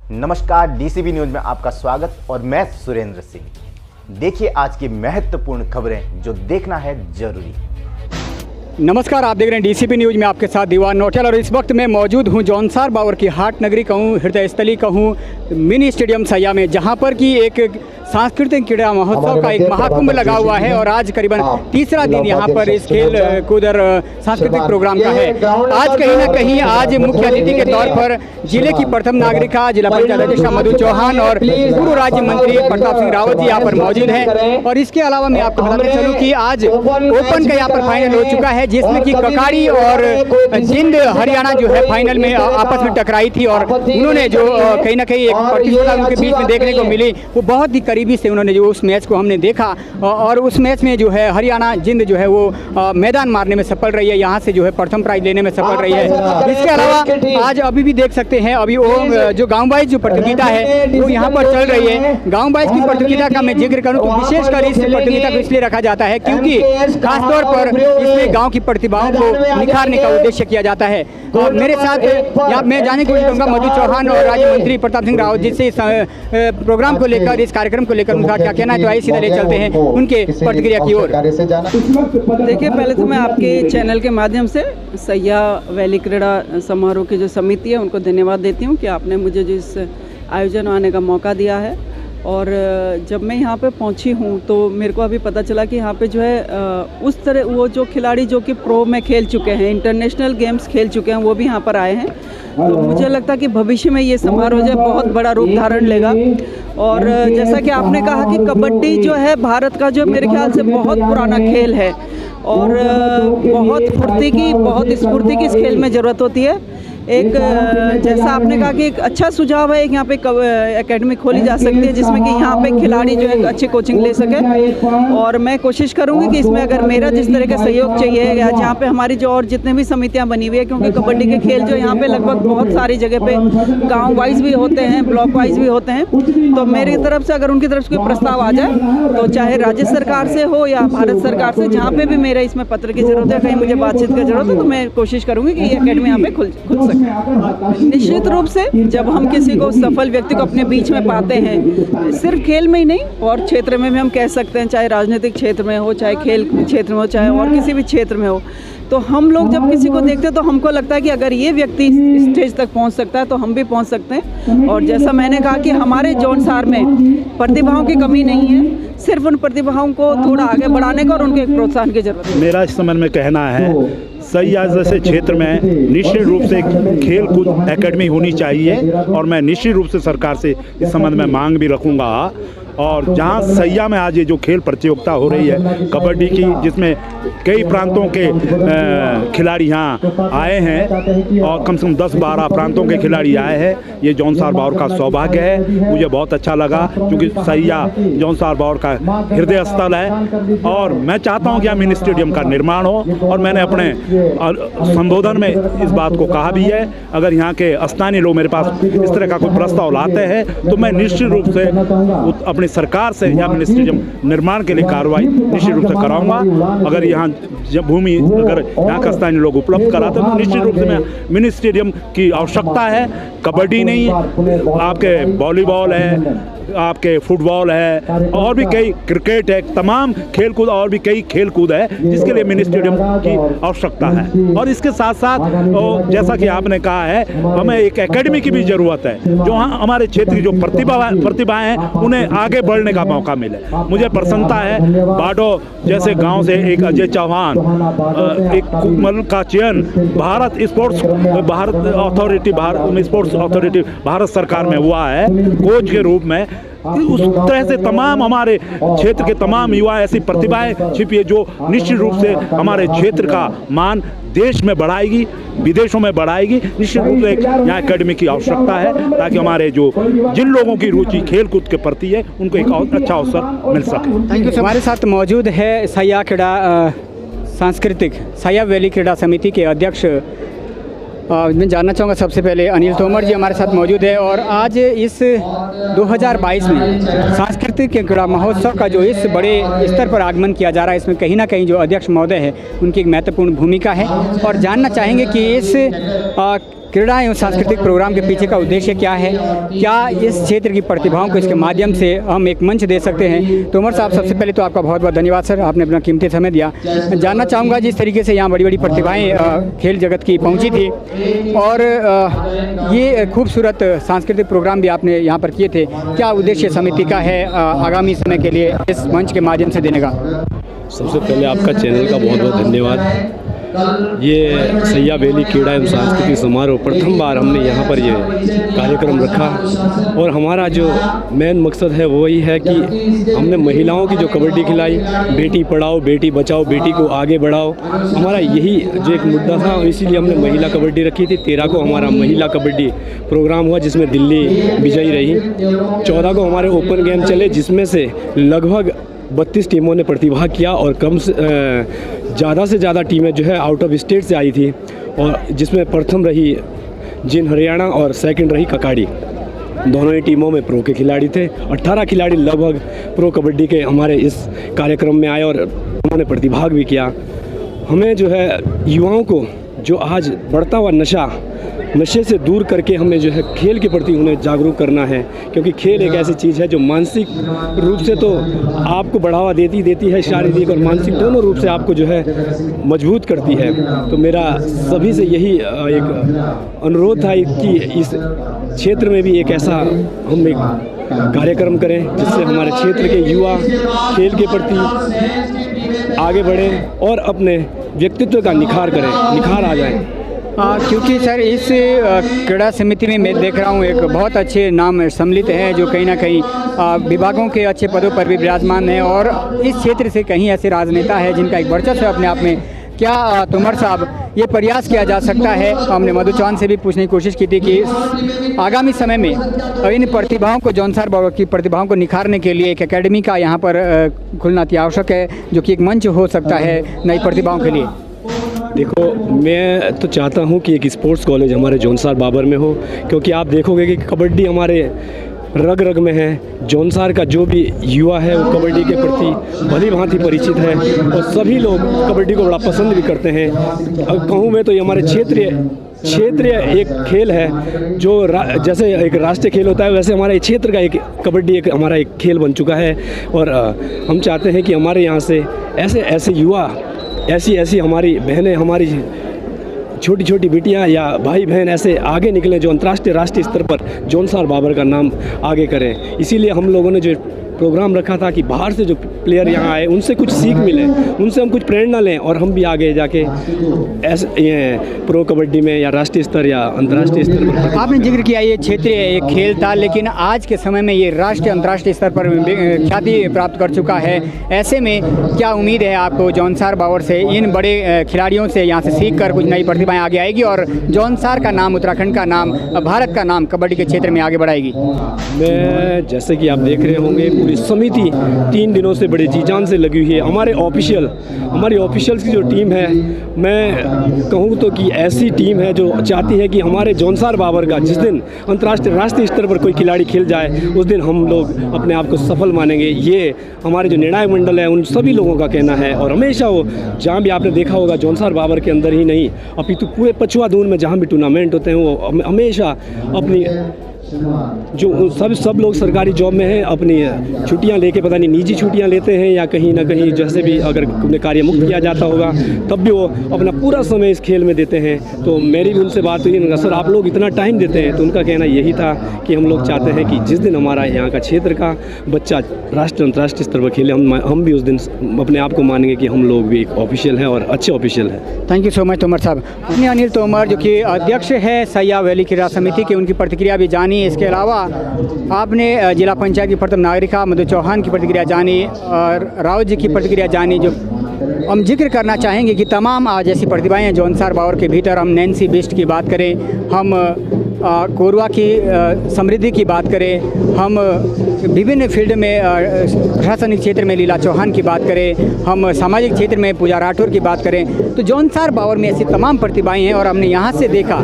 नमस्कार, DCB news में आपका स्वागत और मैं सुरेंद्र सिंह। देखिए आज की महत्वपूर्ण खबरें जो देखना है जरूरी। नमस्कार, आप देख रहे हैं डीसीबी न्यूज में आपके साथ दीवान नौटियाल और इस वक्त मैं मौजूद हूं जौनसार बावर की हाट नगरी कहूँ, हृदय स्थली कहूँ, मिनी स्टेडियम सैया में, जहां पर कि एक सांस्कृतिक क्रीड़ा महोत्सव का एक महाकुंभ लगा हुआ है और आज करीबन तीसरा दिन यहां पर इस खेल कूद और सांस्कृतिक प्रोग्राम का है। आज कहीं ना कहीं आज मुख्य अतिथि के तौर पर जिले की प्रथम नागरिका जिला परिषद अध्यक्षा मधु चौहान और पूर्व राज्य मंत्री प्रताप सिंह रावत जी यहाँ पर मौजूद हैं। और इसके अलावा मैं आपको बताते चलूँ कि आज ओपन का यहाँ पर फाइनल हो चुका है, जिसमें कि ककाड़ी और जिंद हरियाणा जो है फाइनल में आपस में टकराई थी और उन्होंने जो कहीं ना कहीं एक प्रतिस्पर्धा उनके बीच में देखने को मिली, वो बहुत ही करीबी से उन्होंने जो उस मैच को हमने देखा और उस मैच में जो है हरियाणा जिंद जो है वो मैदान मारने में सफल रही है, यहाँ से जो है प्रथम प्राइज लेने में सफल रही है। इसके अलावा आज अभी भी देख सकते हैं, अभी वो जो गाँव वाइज जो प्रतियोगिता है वो यहाँ पर चल रही है। गाँव वाइज की प्रतियोगिता का मैं जिक्र करूँ तो विशेषकर इस प्रतियोगिता को इसलिए रखा जाता है क्योंकि खासतौर पर इसमें गाँव की प्रतिभाओं को निखारने का उद्देश्य किया जाता है। और मेरे साथ यहाँ मैं जाने की कोशिश करूँगा मधु चौहान और राज्य मंत्री प्रताप सिंह रावत जी से इस प्रोग्राम को लेकर, इस कार्यक्रम को लेकर उनका क्या कहना है, तो आइए सीधा ले चलते हैं उनके प्रतिक्रिया की ओर। देखिए, पहले तो मैं आपके चैनल के माध्यम से सैया वैली क्रीड़ा समारोह की जो समिति है उनको धन्यवाद देती हूँ कि आपने मुझे जो इस आयोजन आने का मौका दिया है। और जब मैं यहाँ पे पहुँची हूँ तो मेरे को अभी पता चला कि यहाँ पे जो है उस तरह वो जो खिलाड़ी जो कि प्रो में खेल चुके हैं, इंटरनेशनल गेम्स खेल चुके हैं, वो भी यहाँ पर आए हैं। तो मुझे लगता है कि भविष्य में ये समारोह जो है बहुत बड़ा रूप धारण लेगा। और जैसा कि आपने कहा कि कबड्डी जो है भारत का जो मेरे ख्याल से बहुत पुराना खेल है और बहुत स्फूर्ति की इस खेल में ज़रूरत होती है। एक जैसा आपने कहा कि एक अच्छा सुझाव है, एक यहाँ पे एकेडमी खोली जा सकती है जिसमें कि यहाँ पे खिलाड़ी जो है अच्छी कोचिंग ले सके। और मैं कोशिश करूँगी कि इसमें अगर मेरा जिस तरह का सहयोग चाहिए या जहाँ पे हमारी जो और जितने भी समितियाँ बनी हुई है, क्योंकि कबड्डी के खेल जो यहाँ पे लगभग बहुत सारी जगह पे गाँव वाइज भी होते हैं, ब्लॉक वाइज भी होते हैं, तो मेरी तरफ से अगर उनकी तरफ से कोई प्रस्ताव आ जाए तो चाहे राज्य सरकार से हो या भारत सरकार से, जहाँ पे भी मेरा इसमें पत्र की जरूरत है, कहीं मुझे बातचीत की जरूरत है, तो मैं कोशिश करूँगी कि ये एकेडमी यहाँ पे खुल सके। निश्चित रूप से जब हम किसी को सफल व्यक्ति को अपने बीच में पाते हैं, सिर्फ खेल में ही नहीं और क्षेत्र में भी हम कह सकते हैं, चाहे राजनीतिक क्षेत्र में हो, चाहे खेल क्षेत्र में हो, चाहे और किसी भी क्षेत्र में हो, तो हम लोग जब किसी को देखते हैं तो हमको लगता है कि अगर ये व्यक्ति स्टेज तक पहुंच सकता है तो हम भी पहुंच सकते हैं। और जैसा मैंने कहा कि हमारे जौनसार में प्रतिभाओं की कमी नहीं है, सिर्फ उन प्रतिभाओं को थोड़ा आगे बढ़ाने का और उनके एक प्रोत्साहन की जरूरत है। मेरा इस संबंध में कहना है, सैया जैसे क्षेत्र में निश्चित रूप से खेल कूद एकेडमी होनी चाहिए और मैं निश्चित रूप से सरकार से इस संबंध में मांग भी रखूंगा। और जहां सैया में आज ये जो खेल प्रतियोगिता हो रही है कबड्डी की, जिसमें कई प्रांतों के खिलाड़ी यहाँ आए हैं और कम से कम 10-12 प्रांतों के खिलाड़ी आए हैं, ये जौनसार बावर का सौभाग्य है। मुझे बहुत अच्छा लगा क्योंकि सैया जौनसार बावर का हृदय स्थल है और मैं चाहता हूँ कि यहाँ मिनी स्टेडियम का निर्माण हो। और मैंने अपने संबोधन में इस बात को कहा भी है, अगर यहाँ के स्थानीय लोग मेरे पास इस तरह का कोई प्रस्ताव लाते हैं तो मैं निश्चित रूप से अपनी सरकार से यहाँ मिनी स्टेडियम निर्माण के लिए कार्रवाई निश्चित रूप से कराऊंगा। अगर यहाँ भूमि अगर यहाँ का स्थानीय लोग उपलब्ध कराते हैं तो निश्चित रूप से मैं मिनी स्टेडियम की आवश्यकता है। कबड्डी नहीं, आपके वॉलीबॉल है, आपके फुटबॉल है और भी कई क्रिकेट है, तमाम खेलकूद और भी कई खेलकूद है जिसके लिए मिनी स्टेडियम की आवश्यकता है। और इसके साथ साथ जैसा कि आपने कहा है, हमें एक एकेडमी की भी ज़रूरत है जो हमारे क्षेत्र की जो प्रतिभाएं हैं उन्हें आगे बढ़ने का मौका मिले। मुझे प्रसन्नता है बाडो जैसे गांव से एक अजय चौहान, एक कुमल का चयन भारत स्पोर्ट्स अथॉरिटी भारत सरकार में हुआ है कोच के रूप में। उस तरह से तमाम हमारे क्षेत्र के तमाम युवा ऐसी प्रतिभाएं छिपी है जो निश्चित रूप से हमारे क्षेत्र का मान देश में बढ़ाएगी, विदेशों में बढ़ाएगी। निश्चित रूप से यहाँ एकेडमी की आवश्यकता है ताकि हमारे जिन लोगों की रुचि खेल कूद के प्रति है उनको एक अच्छा अवसर मिल सके। Thank you. हमारे साथ मौजूद है सैया क्रीड़ा सांस्कृतिक सैया वैली क्रीड़ा समिति के अध्यक्ष मैं जानना चाहूँगा सबसे पहले अनिल तोमर जी हमारे साथ मौजूद है। और आज इस 2022 में सांस्कृतिक क्रीड़ा महोत्सव का जो इस बड़े स्तर पर आगमन किया जा रहा है, इसमें कहीं ना कहीं जो अध्यक्ष महोदय है उनकी एक महत्वपूर्ण भूमिका है। और जानना चाहेंगे कि इस क्रीड़ा एवं सांस्कृतिक प्रोग्राम के पीछे का उद्देश्य क्या है, क्या इस क्षेत्र की प्रतिभाओं को इसके माध्यम से हम एक मंच दे सकते हैं। तोमर साहब, सबसे पहले तो आपका बहुत बहुत धन्यवाद सर, आपने अपना कीमती समय दिया। जानना चाहूँगा जिस तरीके से यहाँ बड़ी बड़ी प्रतिभाएँ खेल जगत की पहुँची थी और ये खूबसूरत सांस्कृतिक प्रोग्राम भी आपने यहाँ पर किए थे, क्या उद्देश्य समिति का है आगामी समय के लिए इस मंच के माध्यम से देने का? सबसे पहले आपका चैनल का बहुत बहुत धन्यवाद। ये सैया वैली क्रीड़ा एवं सांस्कृतिक समारोह प्रथम बार हमने यहाँ पर ये कार्यक्रम रखा और हमारा जो मेन मकसद है वो वही है कि हमने महिलाओं की जो कबड्डी खिलाई, बेटी पढ़ाओ बेटी बचाओ, बेटी को आगे बढ़ाओ, हमारा यही जो एक मुद्दा था, इसीलिए हमने महिला कबड्डी रखी थी। 13 को हमारा महिला कबड्डी प्रोग्राम हुआ जिसमें दिल्ली विजयी रही। 14 को हमारे ओपन गेम चले जिसमें से लगभग 32 टीमों ने प्रतिभाग किया और कम से ज़्यादा टीमें जो है आउट ऑफ स्टेट से आई थी और जिसमें प्रथम रही जिन हरियाणा और सेकंड रही ककाड़ी। दोनों ही टीमों में प्रो के खिलाड़ी थे। 18 खिलाड़ी लगभग प्रो कबड्डी के हमारे इस कार्यक्रम में आए और उन्होंने प्रतिभाग भी किया। हमें जो है युवाओं को जो आज बढ़ता हुआ नशे से दूर करके हमें जो है खेल के प्रति उन्हें जागरूक करना है, क्योंकि खेल एक ऐसी चीज़ है जो मानसिक रूप से तो आपको बढ़ावा देती है, शारीरिक और मानसिक दोनों रूप से आपको जो है मजबूत करती है। तो मेरा सभी से यही एक अनुरोध था कि इस क्षेत्र में भी एक ऐसा हम एक कार्यक्रम करें जिससे हमारे क्षेत्र के युवा खेल के प्रति आगे बढ़ें और अपने व्यक्तित्व का निखार आ जाए। क्योंकि सर इस क्रीड़ा समिति में मैं देख रहा हूँ एक बहुत अच्छे नाम सम्मिलित हैं जो कहीं ना कहीं विभागों के अच्छे पदों पर भी विराजमान हैं और इस क्षेत्र से कहीं ऐसे राजनेता है जिनका एक वर्चस्व है अपने आप में। क्या तोमर साहब ये प्रयास किया जा सकता है, हमने मधु चौहान से भी पूछने की कोशिश की थी कि आगामी समय में इन प्रतिभाओं को, जौनसार बाबा की प्रतिभाओं को निखारने के लिए एक एकेडमी का यहाँ पर खुलना अति आवश्यक है जो कि एक मंच हो सकता है नई प्रतिभाओं के लिए। देखो, मैं तो चाहता हूं कि एक स्पोर्ट्स कॉलेज हमारे जौनसार बाबर में हो, क्योंकि आप देखोगे कि कबड्डी हमारे रग में है। जौनसार का जो भी युवा है वो कबड्डी के प्रति भली भांति परिचित है और सभी लोग कबड्डी को बड़ा पसंद भी करते हैं। कहूँ मैं तो ये हमारे क्षेत्रीय एक खेल है जो जैसे एक राष्ट्रीय खेल होता है वैसे हमारे क्षेत्र का एक कबड्डी एक हमारा एक खेल बन चुका है और हम चाहते हैं कि हमारे यहाँ से ऐसे युवा, ऐसी हमारी बहनें, हमारी छोटी बिटियां या भाई बहन ऐसे आगे निकलें जो अंतर्राष्ट्रीय राष्ट्रीय स्तर पर जौनसार बाबर का नाम आगे करें। इसीलिए हम लोगों ने जो प्रोग्राम रखा था कि बाहर से जो प्लेयर यहाँ आए उनसे कुछ सीख मिले, उनसे हम कुछ प्रेरणा लें और हम भी आगे जाके ऐसे प्रो कबड्डी में या राष्ट्रीय स्तर या अंतर्राष्ट्रीय स्तर पर। आपने जिक्र किया ये क्षेत्रीय एक खेल था, लेकिन आज के समय में ये राष्ट्रीय अंतर्राष्ट्रीय स्तर पर ख्याति प्राप्त कर चुका है। ऐसे में क्या उम्मीद है आपको जौनसार बाबर से, इन बड़े खिलाड़ियों से यहाँ से सीख कर कुछ नई प्रतिभाएँ आगे आएगी और जौनसार का नाम, उत्तराखंड का नाम, भारत का नाम कबड्डी के क्षेत्र में आगे बढ़ाएगी? मैं जैसे कि आप देख रहे होंगे पूरी समिति 3 दिनों से बड़ी जी जान से लगी हुई है। हमारी ऑफिशियल्स की जो टीम है, मैं कहूँ तो कि ऐसी टीम है जो चाहती है कि हमारे जौनसार बाबर का जिस दिन अंतर्राष्ट्रीय राष्ट्रीय स्तर पर कोई खिलाड़ी खेल जाए उस दिन हम लोग अपने आप को सफल मानेंगे। ये हमारे जो निर्णायक मंडल है उन सभी लोगों का कहना है और हमेशा वो जहाँ भी आपने देखा होगा जौनसार बाबर के अंदर ही नहीं अपितु पूरे पछुआ दून में जहाँ भी टूर्नामेंट होते हैं वो हमेशा अपनी जो सब लोग सरकारी जॉब में हैं अपनी छुट्टियां लेके, पता नहीं निजी छुट्टियां लेते हैं या कहीं ना कहीं जैसे भी अगर उन्हें कार्य मुक्त किया जाता होगा तब भी वो अपना पूरा समय इस खेल में देते हैं। तो मेरी भी उनसे बात हुई, सर आप लोग इतना टाइम देते हैं, तो उनका कहना यही था कि हम लोग चाहते हैं कि जिस दिन हमारा यहाँ का क्षेत्र का बच्चा राष्ट्रीय अंतर्राष्ट्रीय स्तर पर खेले हम भी उस दिन अपने आप को मानेंगे कि हम लोग भी एक ऑफिशियल हैं और अच्छे ऑफिशियल हैं। Thank you so much Tomar साहब। अपने अनिल तोमर जो कि अध्यक्ष है सैया वैली क्रीड़ा समिति की, उनकी प्रतिक्रिया भी जानी। इसके अलावा आपने जिला पंचायत की प्रथम नागरिका मधु चौहान की प्रतिक्रिया जानी और रावत जी की प्रतिक्रिया जानी। जो हम जिक्र करना चाहेंगे कि तमाम आज ऐसी प्रतिभाएं हैं जौनसार बाबर के भीतर। हम नैन्सी बिस्ट की बात करें, हम कोरवा की समृद्धि की बात करें, हम विभिन्न फील्ड में प्रशासनिक क्षेत्र में लीला चौहान की बात करें, हम सामाजिक क्षेत्र में पूजा राठौर की बात करें, तो जौनसार बाबर में ऐसी तमाम प्रतिभाएं हैं। और हमने यहाँ से देखा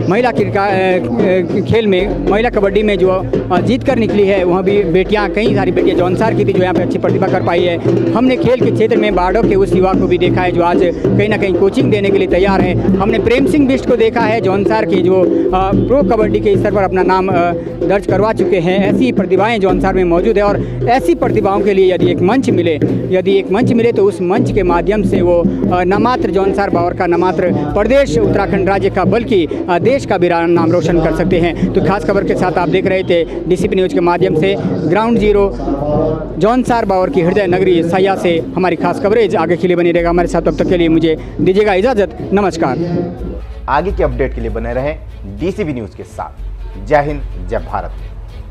महिला खेल में, महिला कबड्डी में जो जीत कर निकली है वहाँ भी बेटियाँ, कई सारी बेटियाँ जौनसार की थी जो यहाँ पे अच्छी प्रतिभा कर पाई है। हमने खेल के क्षेत्र में बाढ़ के उस युवा को भी देखा है जो आज कहीं ना कहीं कोचिंग देने के लिए तैयार है। हमने प्रेम सिंह बिष्ट को देखा है जौनसार की जो प्रो कबड्डी के स्तर पर अपना नाम दर्ज करवा चुके हैं। ऐसी प्रतिभाएं जौनसार में मौजूद है और ऐसी प्रतिभाओं के लिए यदि एक मंच मिले तो उस मंच के माध्यम से वो न मात्र जौनसार बावर का, न मात्र प्रदेश उत्तराखंड राज्य का, बल्कि देश का भी नाम रोशन कर सकते हैं। तो खास खबर के साथ आप देख रहे थे डीसीपी न्यूज़ के माध्यम से ग्राउंड जीरो जौनसार बावर की हृदय नगरी सैया से हमारी खास कवरेज आगे के लिए बनी रहेगा हमारे साथ। तब तक के लिए मुझे दीजिएगा इजाज़त, नमस्कार। आगे के अपडेट के लिए बने रहें डीसीपी न्यूज़ के साथ। जय हिंद, जय भारत।